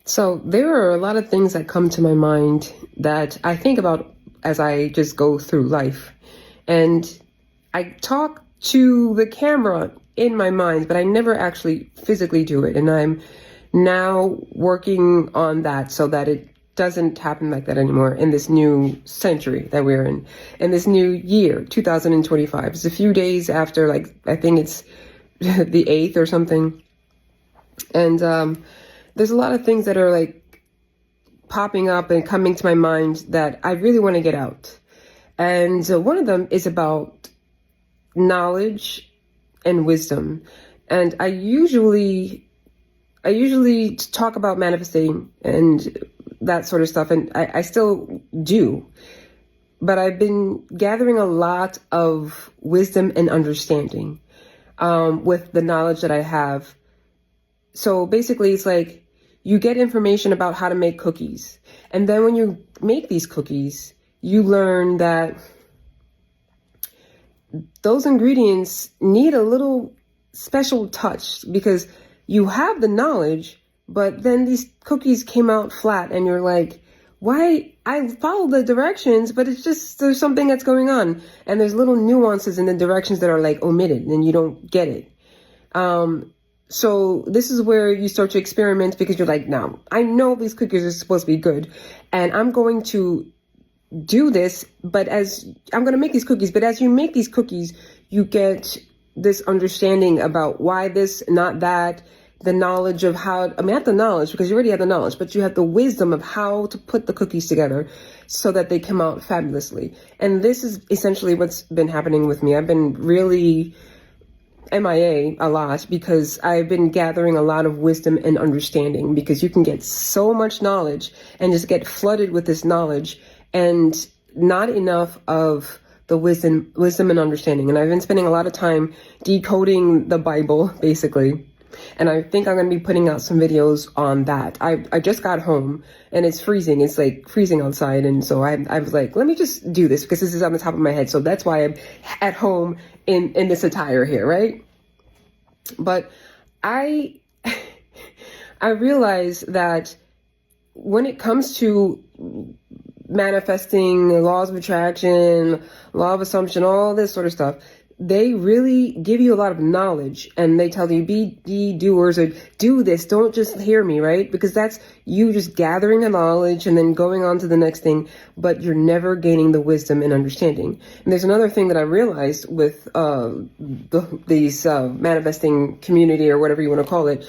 So there are a lot of things that come to my mind that I think about as I just go through life. And I talk to the camera in my mind, but I never actually physically do it. And I'm now working on that so that it doesn't happen like that anymore in this new century that we're in this new year, 2025. It's a few days after, like, I think it's the 8th or something. And there's a lot of things that are like popping up and coming to my mind that I really want to get out. And one of them is about knowledge and wisdom. And I usually talk about manifesting and that sort of stuff, and I still do. But I've been gathering a lot of wisdom and understanding with the knowledge that I have. So basically, it's like you get information about how to make cookies. And then when you make these cookies, you learn that those ingredients need a little special touch because you have the knowledge, but then these cookies came out flat and you're like, why? I followed the directions, but it's just, there's something that's going on. And there's little nuances in the directions that are like omitted and you don't get it. So this is where you start to experiment because you're like, now, I know these cookies are supposed to be good and I'm going to do this, but as I'm going to make these cookies, but as you make these cookies, you get this understanding about why this, not that, the knowledge of how, not the knowledge because you already have the knowledge, but you have the wisdom of how to put the cookies together so that they come out fabulously. And this is essentially what's been happening with me. I've been really MIA a lot because I've been gathering a lot of wisdom and understanding because you can get so much knowledge and just get flooded with this knowledge and not enough of the wisdom and understanding. And I've been spending a lot of time decoding the Bible, basically. And I think I'm going to be putting out some videos on that. I just got home and it's freezing. It's like freezing outside. And so I was like, let me just do this because this is on the top of my head. So that's why I'm at home in this attire here, right? But I realize that when it comes to manifesting, laws of attraction, law of assumption, all this sort of stuff, they really give you a lot of knowledge and they tell you be doers or do this. Don't just hear me, right? Because that's you just gathering the knowledge and then going on to the next thing, but you're never gaining the wisdom and understanding. And there's another thing that I realized with these manifesting community or whatever you want to call it.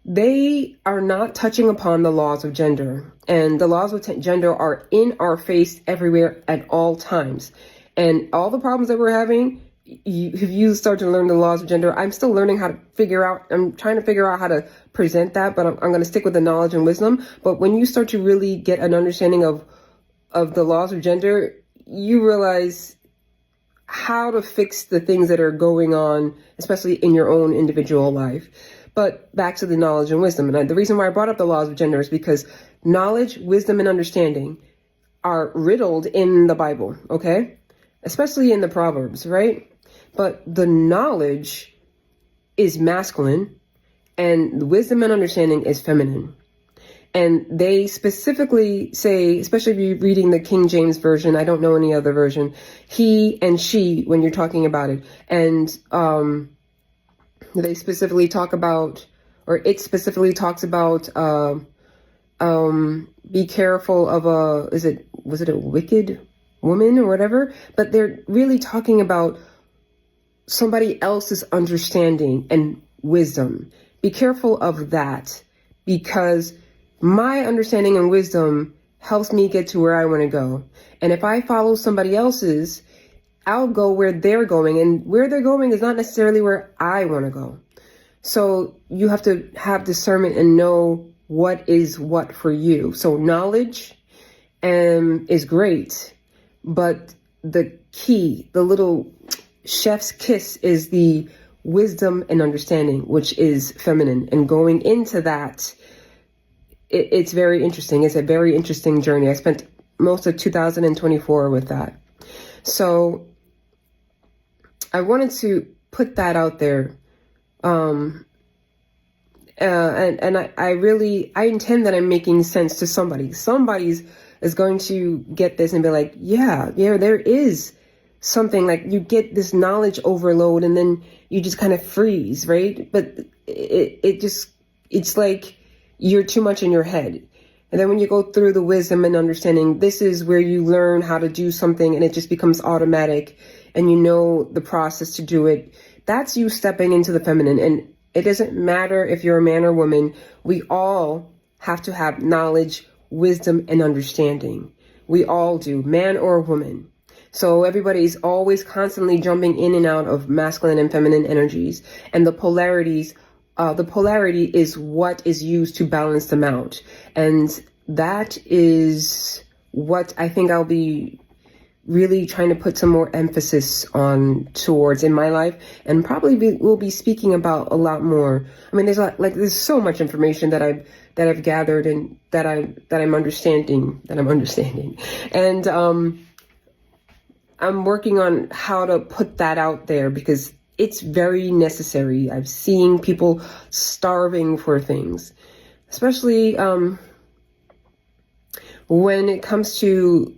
They are not touching upon the laws of gender, and the laws of gender are in our face everywhere at all times. And all the problems that we're having, if you start to learn the laws of gender, I'm still learning how to I'm trying to figure out how to present that, but I'm going to stick with the knowledge and wisdom. But when you start to really get an understanding of the laws of gender, you realize how to fix the things that are going on, especially in your own individual life. But back to the knowledge and wisdom. And the reason why I brought up the laws of gender is because knowledge, wisdom, and understanding are riddled in the Bible, okay? Especially in the Proverbs, right? But the knowledge is masculine and the wisdom and understanding is feminine. And they specifically say, especially if you're reading the King James Version, I don't know any other version, he and she when you're talking about it. And they specifically talk about, or it specifically talks about, be careful of was it a wicked woman or whatever? But they're really talking about somebody else's understanding and wisdom. Be careful of that because my understanding and wisdom helps me get to where I want to go. And if I follow somebody else's, I'll go where they're going, and where they're going is not necessarily where I want to go. So you have to have discernment and know what is what for you. So knowledge is great, but the key, the little chef's kiss is the wisdom and understanding, which is feminine. And going into that, it's very interesting. It's a very interesting journey. I spent most of 2024 with that. So I wanted to put that out there. And I intend that I'm making sense to somebody. Somebody's is going to get this and be like, yeah, there is something. Like, you get this knowledge overload and then you just kind of freeze, right? But it's like you're too much in your head. And then when you go through the wisdom and understanding, this is where you learn how to do something and it just becomes automatic and you know the process to do it. That's you stepping into the feminine. And it doesn't matter if you're a man or woman. We all have to have knowledge, wisdom, and understanding. We all do, man or woman. So everybody's always constantly jumping in and out of masculine and feminine energies. And the polarities, the polarity is what is used to balance them out. And that is what I think I'll be really trying to put some more emphasis on towards in my life, and probably we'll be speaking about a lot more. I mean, there's so much information that I've gathered and that I'm understanding, and I'm working on how to put that out there because it's very necessary. I've seen people starving for things, especially when it comes to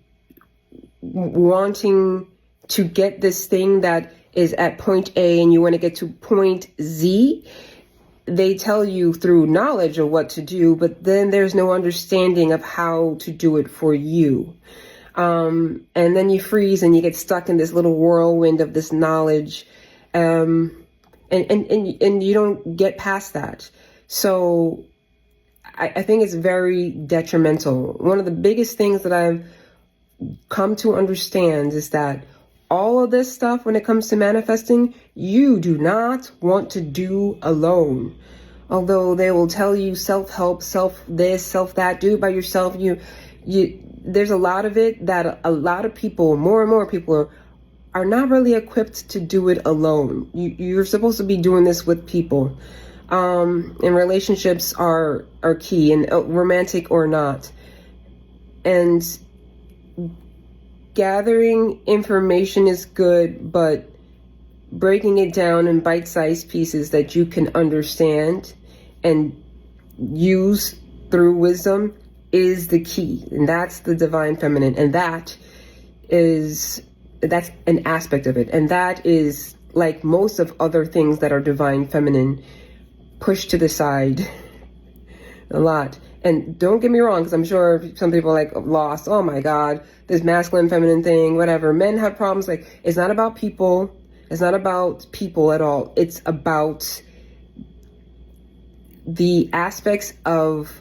wanting to get this thing that is at point A and you want to get to point Z. They tell you through knowledge of what to do, but then there's no understanding of how to do it for you. And then you freeze and you get stuck in this little whirlwind of this knowledge. And you don't get past that. So I think it's very detrimental. One of the biggest things that I've come to understand is that all of this stuff, when it comes to manifesting, you do not want to do alone. Although they will tell you self-help, self this, self that, do it by yourself. There's a lot of it that a lot of people, more and more people are not really equipped to do it alone. You're supposed to be doing this with people. And relationships are key, and romantic or not. And gathering information is good, but breaking it down in bite-sized pieces that you can understand and use through wisdom is the key. And that's the divine feminine. And that's an aspect of it. And that is, like most of other things that are divine feminine, pushed to the side a lot. And don't get me wrong, because I'm sure some people are like lost. Oh my God, this masculine, feminine thing, whatever. Men have problems. Like, it's not about people. It's not about people at all. It's about the aspects of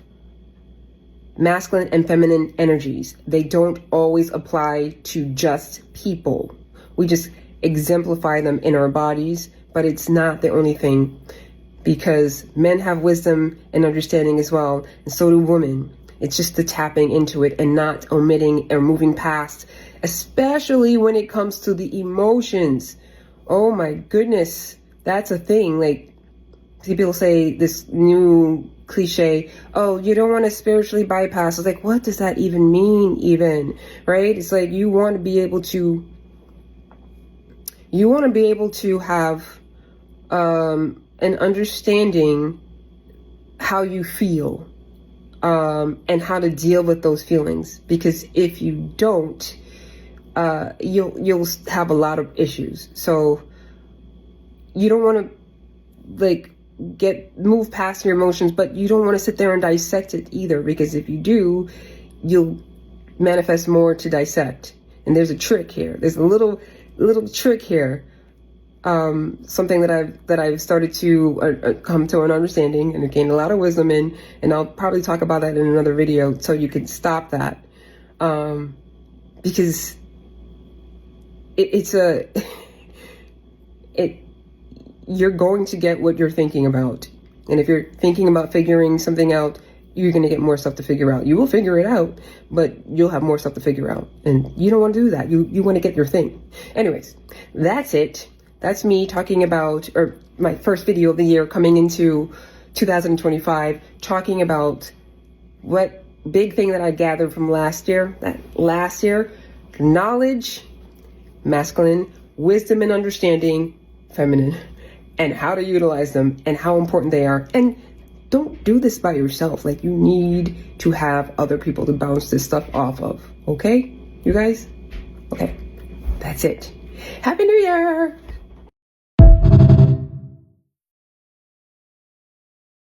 masculine and feminine energies. They don't always apply to just people. We just exemplify them in our bodies, but it's not the only thing. Because men have wisdom and understanding as well, and so do women. It's just the tapping into it and not omitting or moving past, especially when it comes to the emotions. Oh my goodness, that's a thing. Like, see people say this new cliche, oh, you don't want to spiritually bypass. It's like, what does that even mean even, right? It's like you want to be able to have and understanding how you feel, and how to deal with those feelings. Because if you don't, you'll have a lot of issues. So you don't want to move past your emotions, but you don't want to sit there and dissect it either. Because if you do, you'll manifest more to dissect. And there's a trick here. There's a little trick here. Something that I've started to come to an understanding and gained a lot of wisdom in, and I'll probably talk about that in another video so you can stop that, because you're going to get what you're thinking about, and if you're thinking about figuring something out, you're going to get more stuff to figure out. You will figure it out, but you'll have more stuff to figure out, and you don't want to do that. You want to get your thing. Anyways, that's it. That's me talking about, or my first video of the year coming into 2025, talking about what big thing that I gathered from last year. That last year, knowledge, masculine, wisdom and understanding, feminine, and how to utilize them and how important they are. And don't do this by yourself. Like, you need to have other people to bounce this stuff off of. Okay? You guys? Okay. That's it. Happy New Year!